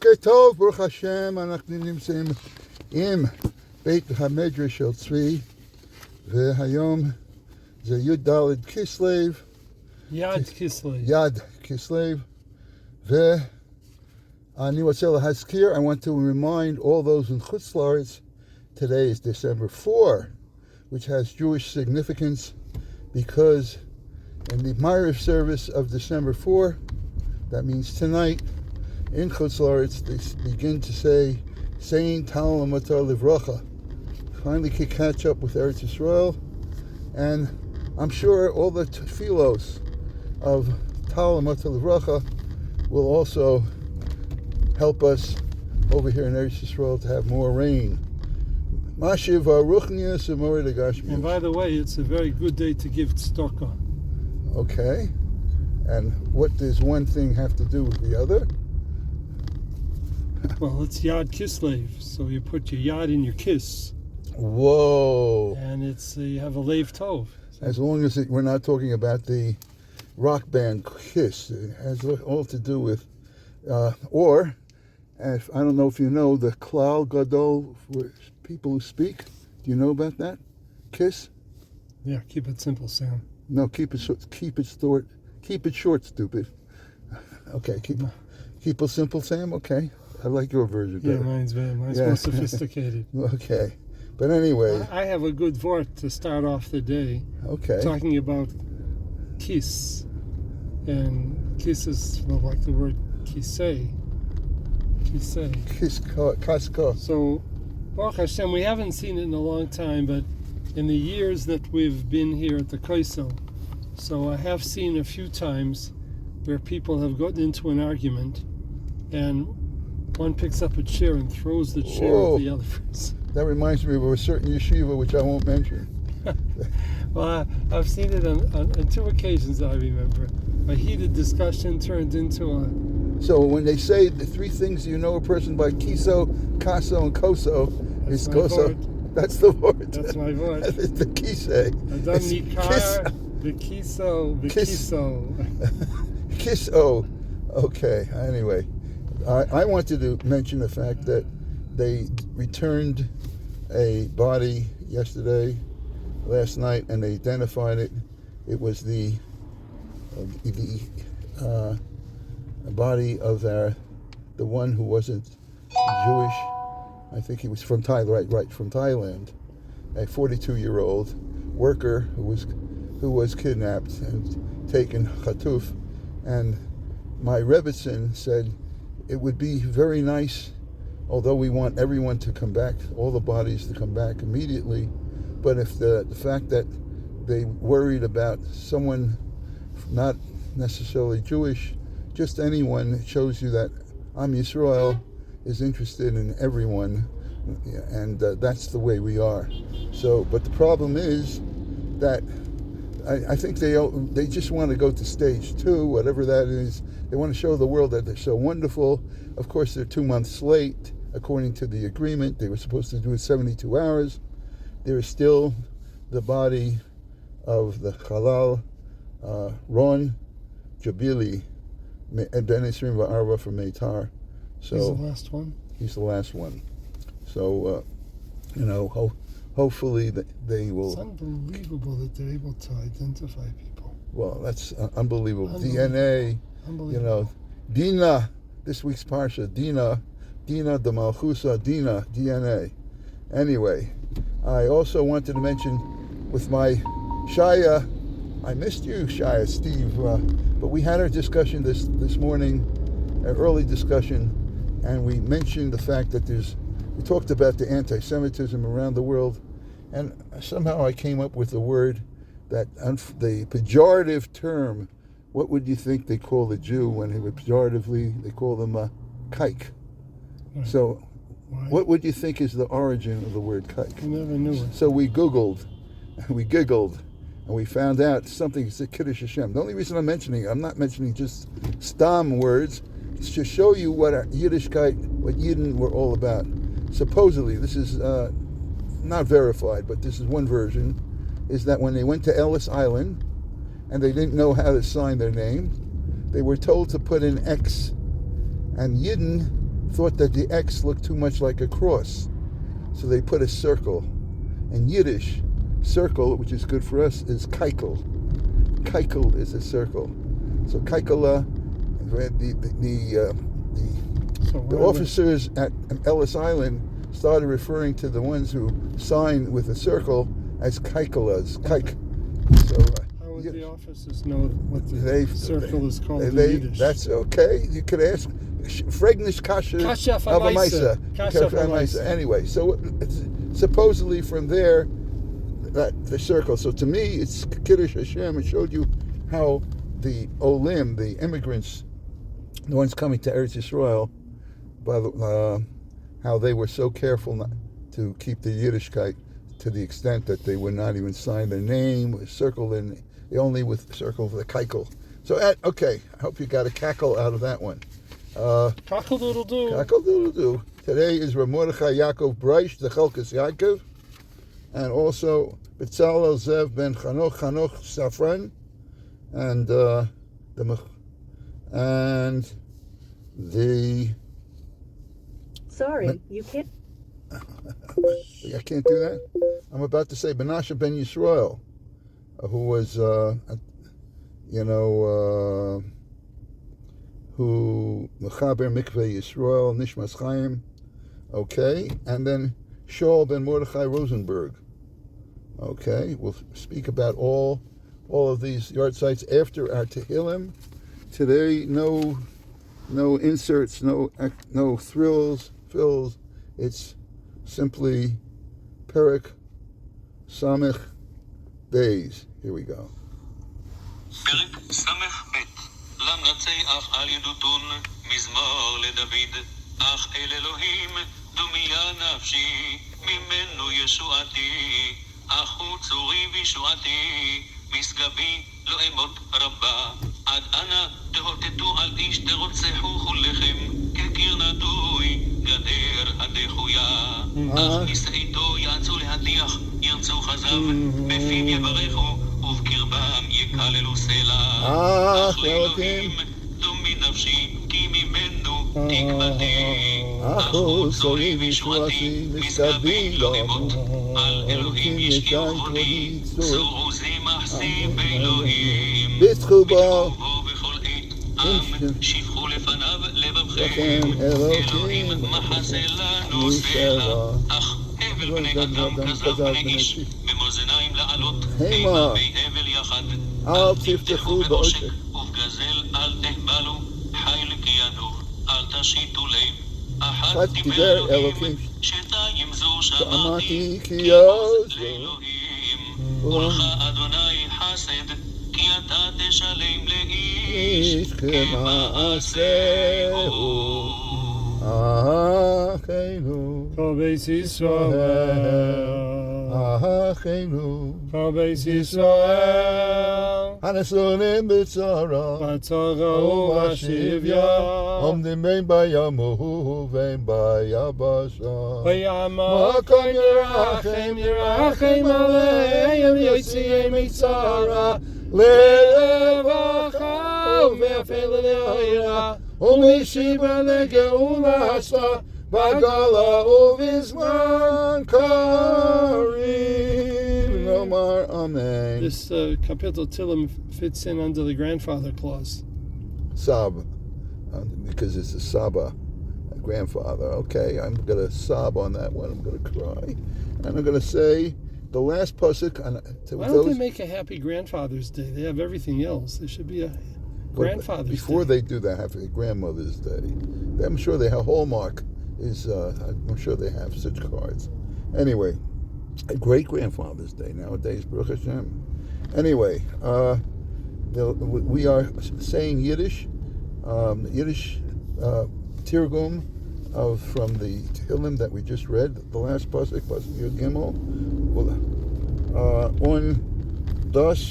בוקר טוב, ברוך השם, אנחנו נמצאים עם בית המדרש של צבי, והיום זה י"ד כסלו. יד כסלו. ואני רוצה להזכיר, I want to remind all those in Chutz La'aretz, today is December 4, which has Jewish significance because in the Ma'ariv service of December 4, that means tonight, in Chutz La'aretz, they begin to say, saying Tal Amata Livracha. Finally can catch up with Eretz Israel, and I'm sure all the tefillos of Tal Amata Livracha will also help us over here in Eretz Israel to have more rain. Mashiv Aruchnius and Morid Agashmius. And by the way, it's a very good day to give tzedakah. Okay. And what does one thing have to do with the other? Well, it's Yad Kislev, so you put your Yad in your kiss. Whoa! And it's you have a Lev Tov. So as long as we're not talking about the rock band Kiss, it has all to do with, or, if, I don't know if you know, the Klal Gadol, people who speak. Do you know about that? Kiss? Yeah, keep it simple, Sam. No, keep it short, stupid. Okay, keep it simple, Sam. Okay. I like your version better. Yeah, mine's more sophisticated. Okay. But anyway. I have a good word to start off the day. Okay. Talking about kiss. And kiss is like the word kisei. Kisei. Kaska. So, Baruch Hashem, we haven't seen it in a long time, but in the years that we've been here at the Kaisel, so I have seen a few times where people have gotten into an argument and one picks up a chair and throws the chair at the other person. That reminds me of a certain yeshiva, which I won't mention. Well, I've seen it on two occasions, I remember. A heated discussion turned into a... So when they say the three things you know a person by kiso, kaso, and koso, is koso. That's the word. That's my word. It's the kisei. Adam Nikar, the kiso, the kiso. Kiso. Okay, anyway. I wanted to mention the fact that they returned a body last night, and they identified it. It was the body of the one who wasn't Jewish. I think he was from Thailand, right, from Thailand. A 42-year-old worker who was kidnapped and taken chatuf. And my Rebbitzin said, it would be very nice, although we want everyone to come back, all the bodies to come back immediately, but if the fact that they worried about someone not necessarily Jewish, just anyone, it shows you that Am Yisrael is interested in everyone, and that's the way we are. So, but the problem is that I think they just want to go to stage 2, whatever that is. They want to show the world that they're so wonderful. Of course, they're 2 months late, according to the agreement. They were supposed to do it 72 hours. There is still the body of the Halal, Ron Jabili, Ben 24 from Meitar. So he's the last one? He's the last one. So, hopefully they will... It's unbelievable that they're able to identify people. Well, that's unbelievable. DNA, unbelievable. Dina, this week's Parsha, Dina the Malchusa, Dina, DNA. Anyway, I also wanted to mention with my Shaya, I missed you, Shaya, Steve, but we had our discussion this morning, an early discussion, and we mentioned the fact that we talked about the anti-Semitism around the world, and somehow I came up with the word that the pejorative term, what would you think they call the Jew when they would pejoratively, they call them kike. Right. So Why? What would you think is the origin of the word kike? I never knew it. So we Googled, and we giggled, and we found out something is Kiddush Hashem. The only reason I'm not mentioning just stam words, it's to show you what Yiddishkeit, what Yidden were all about. Supposedly, this is not verified, but this is one version, is that when they went to Ellis Island and they didn't know how to sign their name, they were told to put an X. And Yidden thought that the X looked too much like a cross. So they put a circle. In Yiddish, circle, which is good for us, is kaikel. Kaikel is a circle. So kaikela, the officers at Ellis Island started referring to the ones who signed with a circle as kaikelas. Kaik. So, how would the officers know what the circle is called in Yiddish? That's okay. You could ask. Fregnish kasha avamaisa. Anyway, so supposedly from there, the circle. So to me, it's Kiddush Hashem. It showed you how the Olim, the immigrants, the ones coming to Eretz Yisrael, how they were so careful not to keep the Yiddishkeit to the extent that they would not even sign their name, circle in. They only would circle the kaikel. So okay, I hope you got a cackle out of that one. Cockle-doodle-doo. Cockle-doodle-doo. Today is Rav Mordechai Yaakov Breish, the Chelkas Yaakov, and also B'Tzalel Zev ben Chanoch Safran, and the Sorry, you can't. I can't do that. I'm about to say Benashe ben Yisrael, who was, who Mechaber Mikveh Yisrael Nishmas Chaim, okay, and then Shaul ben Mordechai Rosenberg. Okay, we'll speak about all of these yard sites after our Tehillim. Today, no inserts, no fills. It's simply Perek Samech Beis. Here we go. פרק ס"ב למנצח על ידותון מזמור לדוד אך אל אלוהים דומיה נפשי ממנו ישועתי אך הוא צורי וישועתי משגבי לא אמות רבה עד אנה תהותתו על איש תרוצחו כולכם כקיר נטוי גדר הדחויה אך משאיתו יעצו להדיח ירצו חזב בפיו יברכו ובקרבם יקללו סלע אך לאלוהים דומי נפשי כי ממנו תקוותי אך הוא צורי וישועתי משגבי לא אמות על אלוהים ישקיעו כבודי צור עוזי מחסי באלוהים בטחו בו בכל עת עם שפכו לפניו לבבכם אלוהים מחסה לנו סלע אך הבל בני אדם כזב בני איש במאזניים לעלות אימה בהבל יחד אל תפתחו בעושק ובגזל אל תהבלו חיל כינוב אל תשיתו לב אחת דיבר דיבר אלוהים שתיים זו שמעתי כי כי עוז לאלוהים ולך אדוני חסד כי אתה תשלם לאיש כמעשהו אחינו Kol Beis Yisrael. אחינו Kol Beis Yisrael. הנשונים בצרה Batzara u'ashivya. עומדים בין בים ובין ביבשה V'yamakom Yerachem Aleim Yotziei Mitzara. לרווחה ויפה לנעירה ומשיבה לגאולה עשה בגלה ובזמן קריב נאמר אמן. This capital Tillim fits in under the grandfather clause. Sob, because it's a Saba, a grandfather. Okay, I'm going to sob on that one. I'm going to cry. And I'm going to say the last pasuk. Why don't they make a happy Grandfather's Day? They have everything else. There should be a Grandfather's Before Day. they do that, have a Grandmother's Day. I'm sure they have Hallmark. I'm sure they have such cards. Anyway, a great Grandfather's Day nowadays, Baruch Hashem. Anyway, we are saying Yiddish Tirgum from the Tehillim that we just read, the last pasuk, pasuk Yud Gimel, on das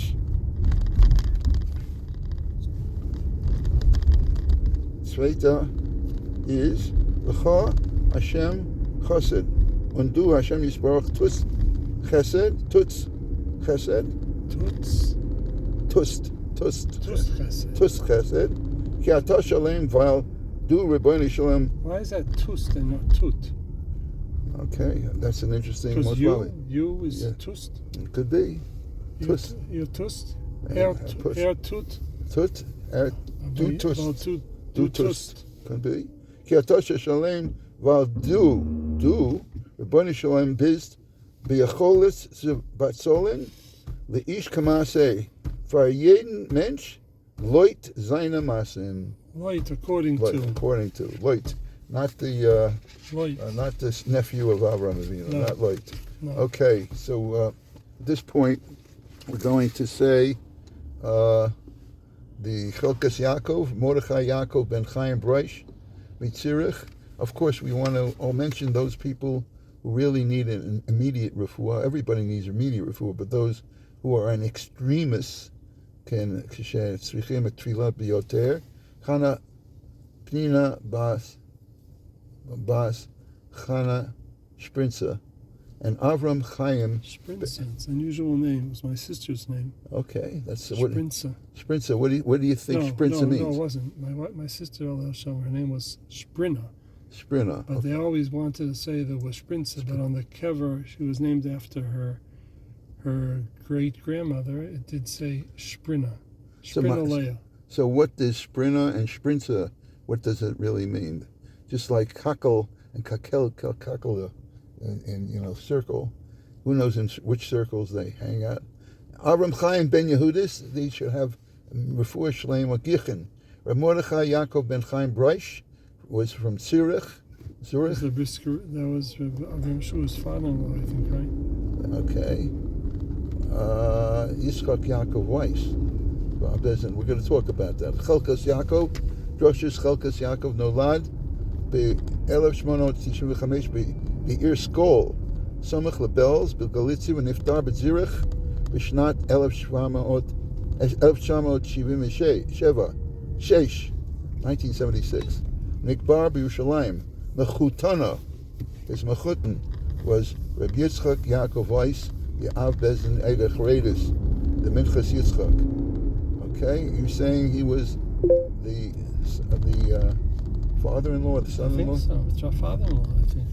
Zweite is L'cha Hashem Chesed, und du Hashem Yisbarach Tust Chesed, Tutz Chesed, Tust Tust Chesed. Tust Chesed, Ki ata shalem, weil do Rebbeinu Shalom. Why is that tust and not tut? Okay, that's an interesting. Because most you, probably. you is Yeah. tust. It could be. Tust. You tust. Push. Tut. Tut. Do tust. Well, tut. Do tust. Could be. Ki atosha shalem val do Rebbeinu Shalom biz biacholis batzolen leish kamase for jeden Mensch loit seine massen. Light according to. Loit, not the Light. not this nephew of Avraham Avinu, No. not Loit. No. Okay, so at this point we're going to say the Chelkas Yaakov, Mordechai Yaakov ben Chaim Breish, Mitzirich. Of course, we want to mention those people who really need an immediate refuah. Everybody needs immediate refuah, but those who are an extremists can tzrichim et tfilat biyoter. Chana Pnina Bas Chana Sprinza and Avram Chaim. Sprinza. It's an unusual name. It was my sister's name. Okay, that's what. Sprinza. Sprinza. What do you think Sprinza means? No, it wasn't. My sister, her name was Sprinna. Sprinna. But they always wanted to say there was Sprinza, but on the cover, she was named after her great-grandmother. It did say Sprinna. Sprinna Leah. So what does Sprinna and Sprinza, what does it really mean? Just like kakel and kakel in circle. Who knows in which circles they hang out? Avram Chaim ben Yehudis, they should have refuah shleim agichin. Reb Mordechai Yaakov ben Chaim Breish was from Zurich. That was Avram Shu's father-in-law, I think, right? Okay. Yitzchak Yaakov Weiss. We're going to talk about that. Chelkas Yaakov, Droshes Chelkas Yaakov Nolad, ב-1895 בעיר סקול, סמוך לבלז, בגליציה, ונפטר בזירך בשנת 1976. נקבר בירושלים. מחותנו, his mechutan was Reb Yitzchak Yaakov Weiss, the Av Bezin Eidach Redis, the Minchas Yitzchak. Okay, you're saying he was the father-in-law, the son-in-law? I think so. It's her father-in-law, I think.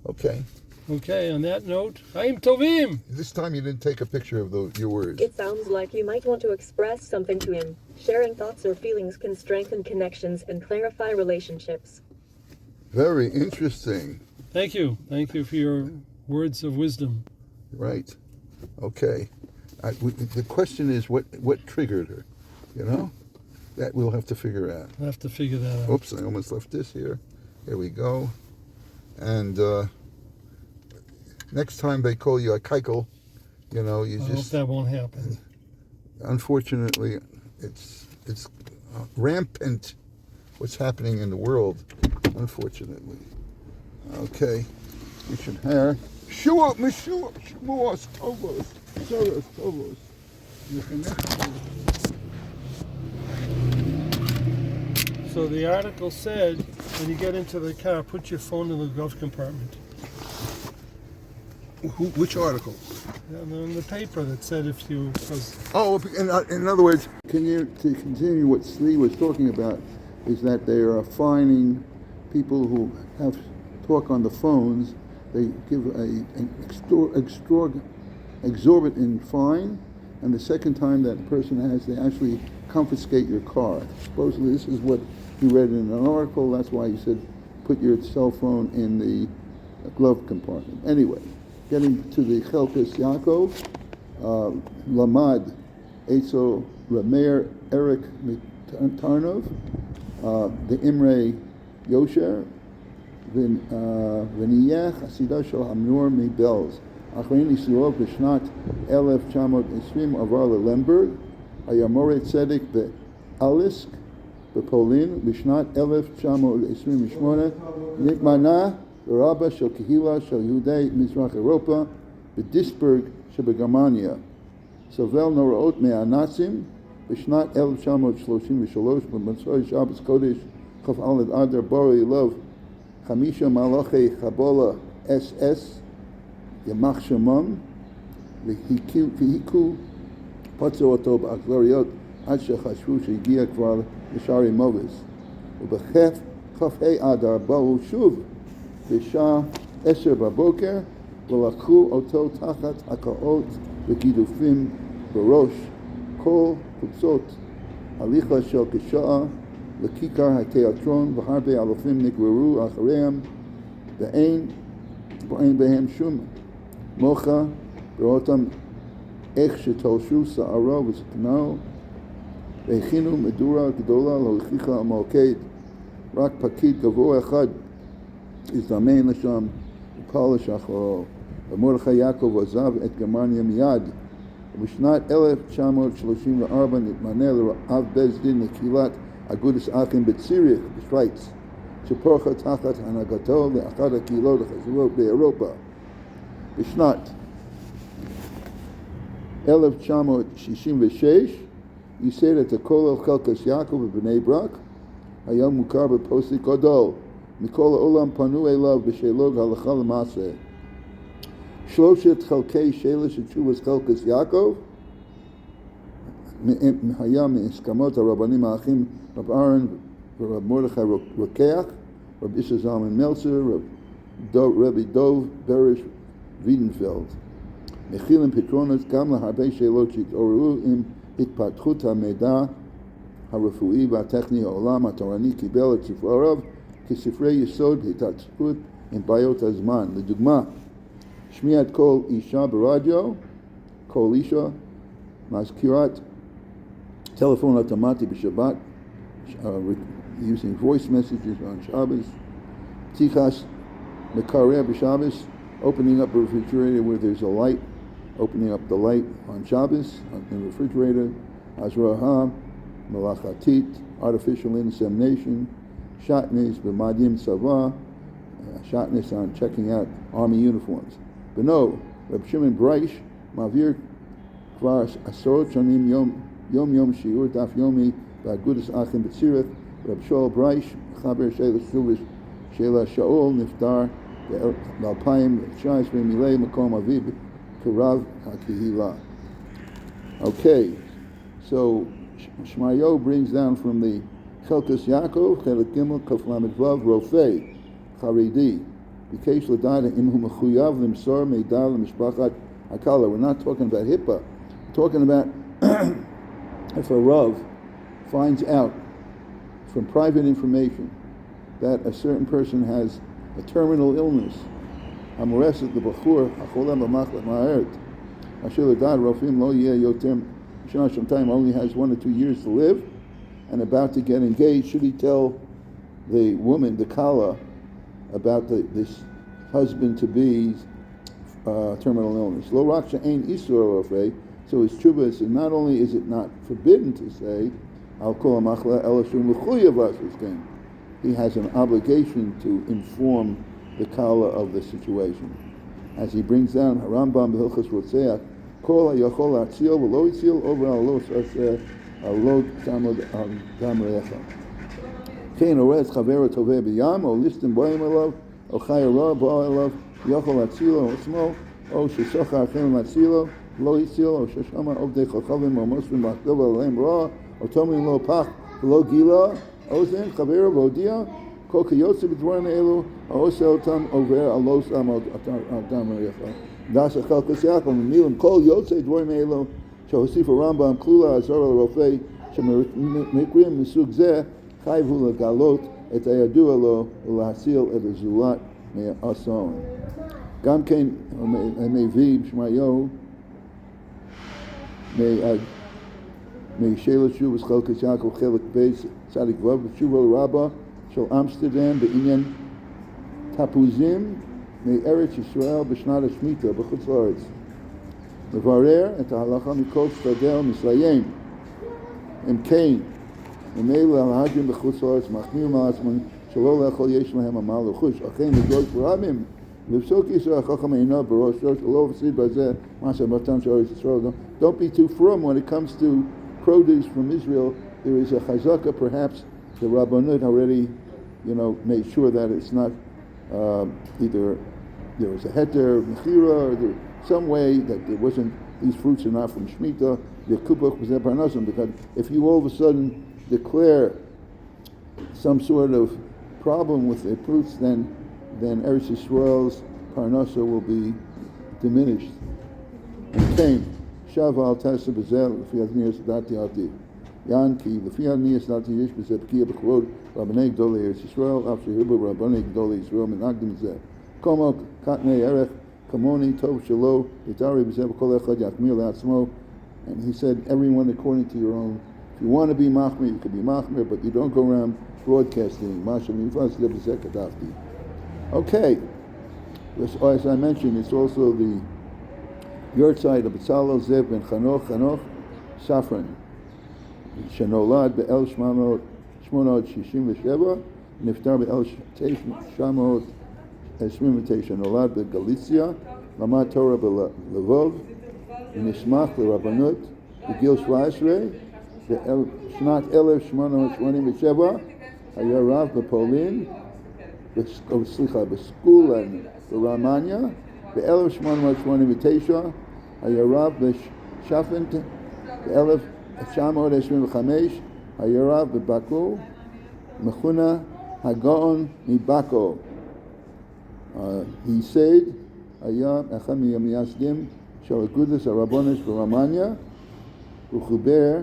Okay. Okay, on that note, Chaim Tovim! This time you didn't take a picture of your words. It sounds like you might want to express something to him. Sharing thoughts or feelings can strengthen connections and clarify relationships. Very interesting. Thank you. Thank you for your words of wisdom. Right. Okay. The question is what triggered her, That we'll have to figure out. I'll have to figure that out. Oops, I almost left this here. Here we go. And next time they call you a keikel, you I hope that won't happen. Unfortunately, it's rampant what's happening in the world, unfortunately. Okay. We should have Shmuos Tovos. So the article said, when you get into the car, put your phone in the glove compartment. Which article? In the paper that said if you... In other words, to continue what Slee was talking about, is that they are fining people who have talk on the phones. They give an exorbitant fine, and the second time that person they actually confiscate your car. Supposedly this is what he read in an article. That's why he said put your cell phone in the glove compartment. Anyway, getting to the Chelkas Yaakov, Lamad Eitzo Rameir Eric Tarnov, the Imre Yosher, ונהיה חסידה של המנור מבלז. אחרי נישואיו בשנת 1920 עבר ללמברג, היה מורה צדק באליסק בפולין. בשנת 1928 נתמנה לרבה של קהילה של יהודי מזרח אירופה בדיסברג שבגרמניה. סובל נוראות מהנאצים. בשנת 1933 במוצאי שבת קודש כ"א אדר בורא אלוהו 5 מלאכי חבולה SS, ימח שמם, והיכו פצעו אותו באכזריות עד שחשבו שהגיע כבר לשערי מובס. ובכ"ה אדר באו שוב בשעה 10 בבוקר ולקחו אותו תחת הקאות וגידופים בראש כל קבוצות הליכה של כשעה לכיכר התיאטרון, והרבה אלפים נגררו אחריהם ואין בהם שום מוחה בראותם איך שתלשו שערו וזקנו, והכינו מדורה גדולה להוכיחה המוקד. רק פקיד גבוה אחד הזדמן לשם ופעל לשחררו. ומרדכי יעקב עזב את גרמניה מיד, ובשנת 1934 נתמנה לרב בית דין לקהילת אגודת אחים בציריך בשוויץ, שפורחה תחת הנהגתו לאחת הקהילות החשובות באירופה. בשנת 1966 ייסד את הכולל חלקס יעקב בבני ברק, היום מוכר בפוסק גדול. מכל העולם פנו אליו בשאלות הלכה למעשה. 3 חלקי שלש תשובת חלקס יעקב היה מהסכמות הרבנים האחים רב אהרן ורב מרדכי רוקח, רב אישה זלמן מלצר, רבי דוב ברש וידנפלד. מכילים פתרונות גם להרבה שאלות שהתעוררו עם התפתחות המידע הרפואי והטכני. העולם התורני קיבל את ספריו כספרי יסוד בהתעסקות עם בעיות הזמן. לדוגמה, שמיעת קול אישה ברדיו, קול אישה, מזכירת טלפון אוטומטי בשבת, using voice messages on Shabbos, ptichas mekarer b'Shabbos, opening up a refrigerator where there's a light, opening up the light on Shabbos in the refrigerator, azraha malachatit, artificial insemination, shatnez b'madim tzava, shatnez on checking out army uniforms. Beno, Reb Shimon Breish mavir kvar asarot shanim yom shiur daf yomi ba'agudas achim b'tzirich. Reb Shaul Breish chaber shela shuvish shela Shaul niftar ב-2019 מילא מקום אביו כרב הקהילה. Okay, so Shmayo brings down from the Chelkas Yaakov, Chelik Gimel, Kaf Lamed Vav, Rofei, Charedi, ביקש לדעת אם הוא מחויב למסור מידע למשפחת הקהילה. We're not talking about HIPAA. We're talking about if a Rav finds out from private information that a certain person has a terminal illness, המורסת לבחור החולה במחלת מהארץ, אשר לדעת רופאים לא יהיה יותר שנה שנתיים, only has 1 or 2 years to live, and about to get engaged, should he tell the woman, the kala, about this husband-to-be's terminal illness? Lo rak she'ein isur rofei, so his tshuva is, not only is it not forbidden to say, al kol ha'machla ela shu mechuyav lasiskein, he has an obligation to inform the kala of the situation. As he brings down Rambam b'Hilchos Rotzeach, kol ha'yachol ha'tzil v'lo yitzil over al-lo saseh al-lo tamod al-dam recha. Kein oretz chavero toveh b'yam, o listim boim alav, o chayara bo'al alav, yachol ha'tzilo o smo, o shesocha achem ha'tzilo, lo yitzil, o sheshama ovdei chachavim, o mosrim b'akdov aleim ra, o tomim lo pach, lo gila, Ozen, Chavera, Vodia, Kol Kiyotze B'dvarim Elu, Aose Otam Over Alos Amod Adam Recha. Das Chelkas Yaakov Milim Kol Yotze Dvarim Elu, Shehosifa Rambam Klula Azor Rofei, Shemikrim Misug Zeh, Chayvu Legalot Et Ayadua Lo Ulhasil Et Zulat Me'ason. Gam Kein Me'viv Shmayo Me'shela Shuvas Chelkas Yaakov Chelik Beis Tzadik Vav B'Shuva Rabbah Shel Amsterdam B'inyan Tapuzim Me'eretz Yisrael B'Shnat HaShmita B'chutz La'aretz Mevarer Et HaHalacha Mikol Tzadel Mislayim Em Kain Memela Al-Hajim B'chutz La'aretz Machmir Ma'asman Shelo Le'echol Yesh Lahem Amal L'chush Achein L'Gosh Rabim L'Vsok Yisrael Chacham Eina B'Rosh Rosh Shelo V'Sid B'Zeh Ma'aseh B'Tam Sh'Oretz Yisrael. Don't be too frum when it comes to produce from Israel. There is a chazaka, perhaps the Rabbanut already, made sure that it's not either there was a heter, mechira, or some way that there wasn't, these fruits are not from Shemitah, Because if you all of a sudden declare some sort of problem with the fruits, then Eretz Yisrael's parnasa will be diminished. And came Shaval Tessa Bezel Fiadnias Dati Ati Yanki Fiadnias Dati Yish Bezepkia Bekwod Rabbanei Gdolei Eretz Yisrael After Hibu Rabbanei Gdolei Yisrael Menagdim Zeh Komo Katnei Erech Kamoni Tov Shalo Yitari Bezeb Kol Echad Yakmir Le'atzmo. And he said, everyone according to your own. If you want to be machmir, you can be machmir, but you don't go around broadcasting. Okay. As I mentioned, it's also the yortzeit of Betzalel Zev ben Chanoch Safran, Shenolad be'el Shmonot 67, Niftar be'el Shamot 29, Nolad be'Galicia, Lamat Torah be'Levov, ונשמח לרבנות בגיל 17, בשנת 1887 היה רב בפולין, בסקולן ברומניה, ב-1889 היה רב בשפנט, ב-1925 היה רב בבאקו, מכונה הגאון מבאקו. ייסד היה אחד מהמייסדים של אגודס הרבונס ברומניה, וחיבר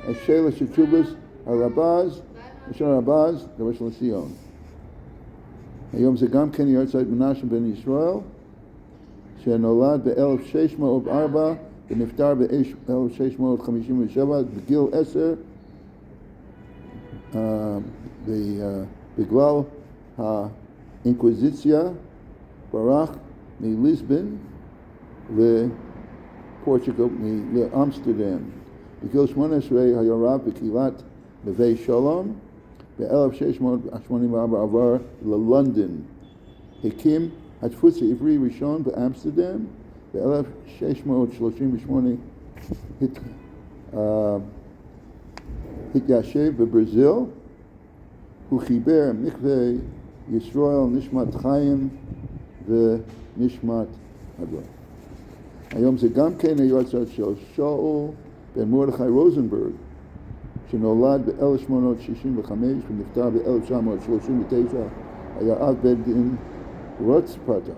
את שאלה של תשובס הרבז, ושל הרבז דבר של ציון. היום זה גם כן יורצייט מנשה בן ישראל, שנולד ב-1604 ונפטר ב-1657 בגיל 10, בגלל האינקוויזיציה ברח מליסבון לפורטוגל, לאמסטרדם. בגיל 18 היה רב בקהילת נווה שלום, ב-1684 עבר ללונדון. הקים הדפוס העברי ראשון באמסטרדם, ב-1638 התיישב בברזיל. הוא חיבר מקווה ישראל, נשמת חיים ונשמת אדון. היום זה גם כן היועצות של שאול בן מרדכי רוזנברג, שנולד ב-1865 ונפטר ב-1939, היה אב בית דין רוטספרטה.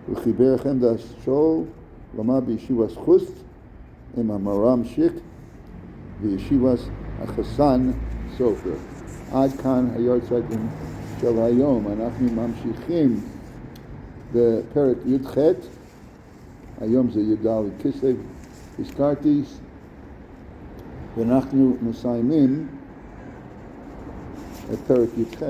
הוא חיבר חמדת שאול, למד בישיבת חוסט עם המרם שיק וישיבת החסן סופר. עד כאן היועצות של היום. אנחנו ממשיכים בפרק י"ח. היום זה י"ד כסלו, הזכרתי, ואנחנו מסיימים את פרק י"ח.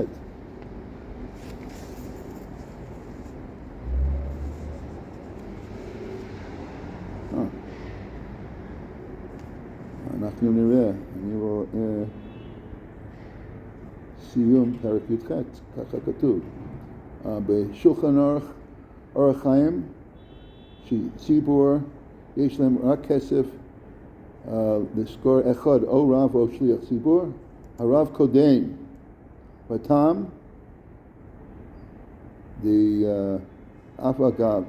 אנחנו נראה, אני רואה סיום פרק י"ח, ככה כתוב. בשולחן אורח חיים, שציבור יש להם רק כסף לזכור אחד, או רב או שליח ציבור. הרב קודם, בתם, אף אגב,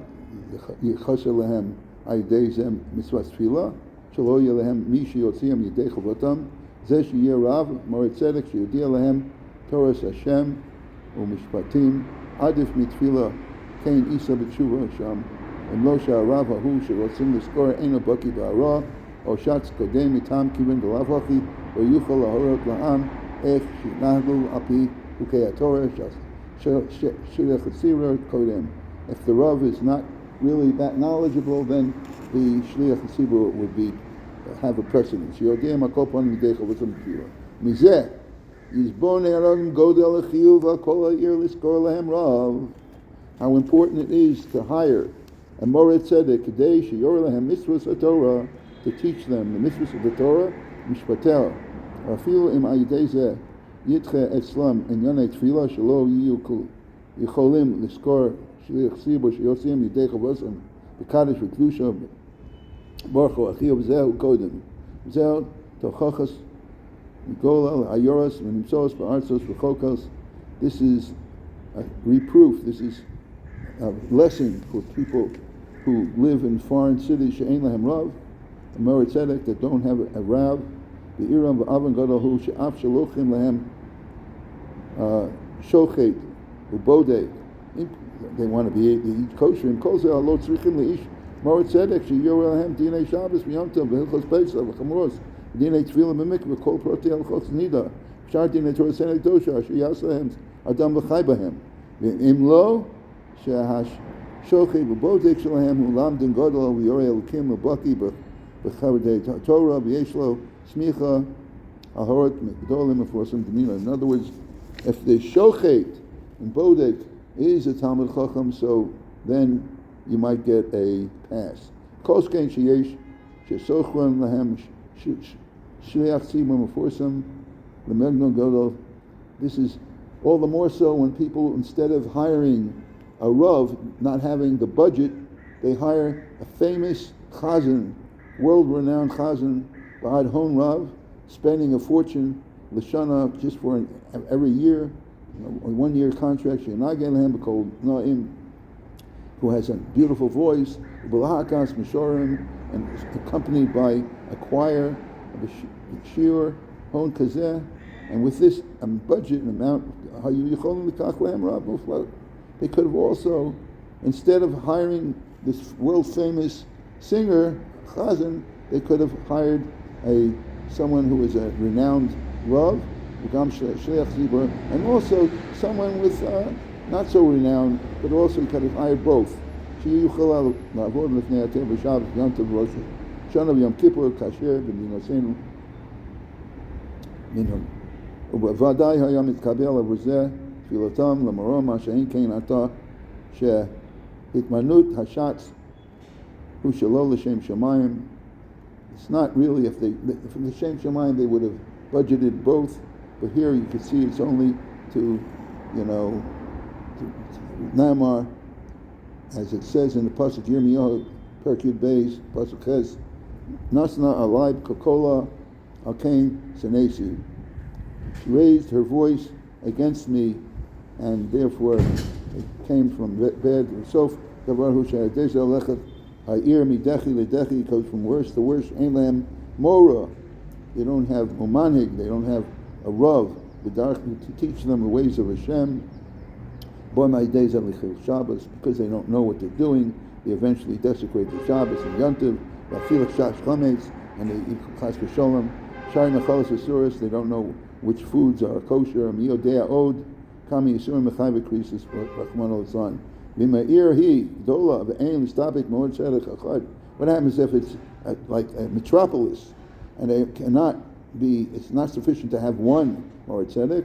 יחסר להם על ידי זה מצוות תפילה, שלא יהיה להם מי שיוציאם ידי חובתם, זה שיהיה רב, מורה צדק, שיודיע להם תורת השם ומשפטים, עדיף מתפילה, כן איסה בתשובה שם, אם לא שהרב ההוא שרוצים לזכור אינו בקי בהרע, או שץ קודם מטעם כיוון בלאו הכי, לא יוכל להורות לעם איך שנהגו על פי חוקי התורה, שליח הציבור קודם. If the Rav is not really that knowledgeable, then the shliach tzibur would have a precedence. שיודע מה כל פעם ידי חובתם תפילה. מזה, יסבור נהרג גודל החיוב על כל העיר לזכור להם רב. How important it is to hire a more tzedek כדי שיור להם מצוות התורה, to teach them the mitzvahs of the Torah, משפטיה. אפילו אם על ידי זה ידחה אצלם ענייני תפילה שלא יהיו יכולים לזכור שליח ציבור שיוצאים ידי חובתם בקדש וקדושה ברכו אחי ובזהו קודם. זהו תוכחס מגולל היורס ונמצאוס בארצוס וחוקוס. This is a reproof, this is a lesson for people who live in foreign cities שאין להם רב. Moed Tzedek that don't have a Rav, the Iram v'Avan Gadol Hu she'af shalochim lahem shochet ubodek. They want to be eat kosher and kol zeh lo tzrichim leish Moed Tzedek sheyor lahem dinei Shabbos v'Yom Tov v'hilchos Pesach v'chamuros dinei tefillah b'mikveh v'kol protei halachos nida shar dinei Torah senei dosha asher yas lahem adam v'chai bahem v'im lo she'hash shochet ubodek shalahem hu lamdin gadol v'yorei elokim v'baki b'chavdei Torah v'yesh lo smicha ahorot migdolim v'forsim d'mina. In other words, if the shochet and bodek is a Talmud Chacham, so then you might get a pass. Koskein sheyesh shesochron lahem shliach tzibur meforsim lemegno gadol. This is all the more so when people, instead of hiring a Rav, not having the budget, they hire a famous chazan, world-renowned chazan, Ba'ad Hon Rav, spending a fortune, l'shana, just for every year, a 1 year contract, she'nagel lahem b'kol na'im, who has a beautiful voice, b'lahakas mishorim, and is accompanied by a choir, b'shir, hon kazeh, and with this budget and amount, they could have also, instead of hiring this world-famous singer, chazan, they could have hired someone who is a renowned Rav, and also someone with not so renowned, but also he could have hired both. ובוודאי היה מתקבל עבור זה תפילתם למרום מה שאין כן עתה שהתמנות השץ הוא שלא לשם שמיים. It's not really, if the Shem Shemayim they would have budgeted both, but here you can see it's only to Namar, as it says in the Pasuk Yirmiyahu, Perkut Beis, Pasuk Ches, Nasna Alaib Kokola Alkain Senesi. She raised her voice against me, and therefore it came from bad. Sof Davar Hu Sha'adez Alechet Ha'ir Middechi Ledechi, goes from worse to worse. Ein Lam Mora. They don't have Umanhig, they don't have a Rav, to teach them the ways of Hashem. Boy, my days of Shabbos, because they don't know what they're doing, they eventually desecrate the Shabbos and Yontiv, and they eat Chas V'Sholem. Shari Mechalas Asuris, they don't know which foods are kosher. Miyodea Od, Kami Yisurim Mechai V'Krisis, Rachman Ol-Zan. V'ma'ir hi, Dola, V'ein L'stabik Moed Tzedek Achad. What happens if it's like a metropolis, and they cannot be, it's not sufficient to have one Moed Tzedek?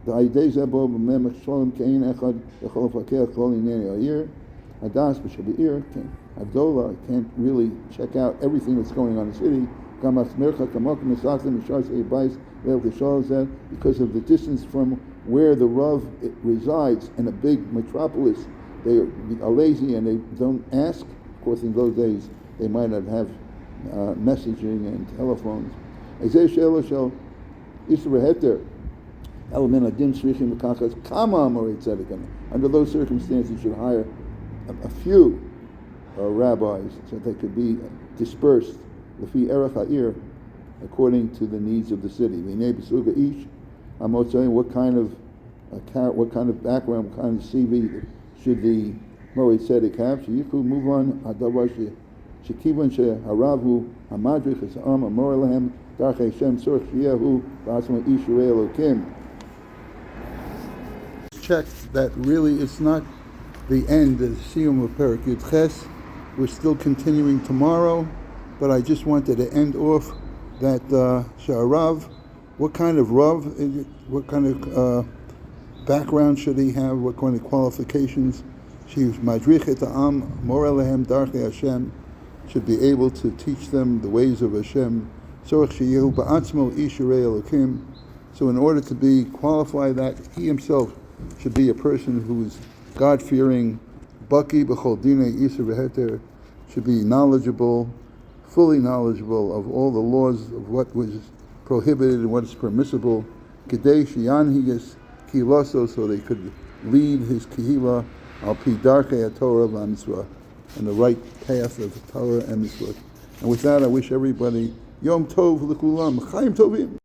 The Aidei Zebo B'mem Sholem Kein Echad Yechol Fakeh Kol Ineni Ayir Hadas B'Shabir Abdullah can't really check out everything that's going on in the city. Because of the distance from where the Rav resides in a big metropolis, they are lazy and they don't ask. Of course, in those days they might not have messaging and telephones. Under those circumstances, you should hire a few rabbis so they could be dispersed according to the needs of the city. What kind of background, what kind of CV should the Moed Tzedek have? Move on. Shekivan sheharavu hamadrich esam amor lehem darchei Shem tzorch sheyehu ba'atzma ish yirei Elokim. Checked that really it's not the end, the siyum of Perek Yud Ches. We're still continuing tomorrow, but I just wanted to end off that Sha'arav, what kind of Rav, what kind of background should he have, what kind of qualifications? She was Madrichet Am, Mor Lehem Darchei Hashem, should be able to teach them the ways of Hashem. Tzorech sheyehu ba'atzmo ish yirei Elokim. So in order to be qualified that, he himself should be a person who is God-fearing, Baki b'chol dinei Yisur v'heter, should be knowledgeable, fully knowledgeable of all the laws of what was prohibited and what is permissible, Kedei sheyanhigas kihilaso, so they could lead his kihila al pi darchei Torah v'mitzvah, and the right path of Torah and mitzvah. And with that, I wish everybody Yom Tov L'Kulam, Chaim Tovim.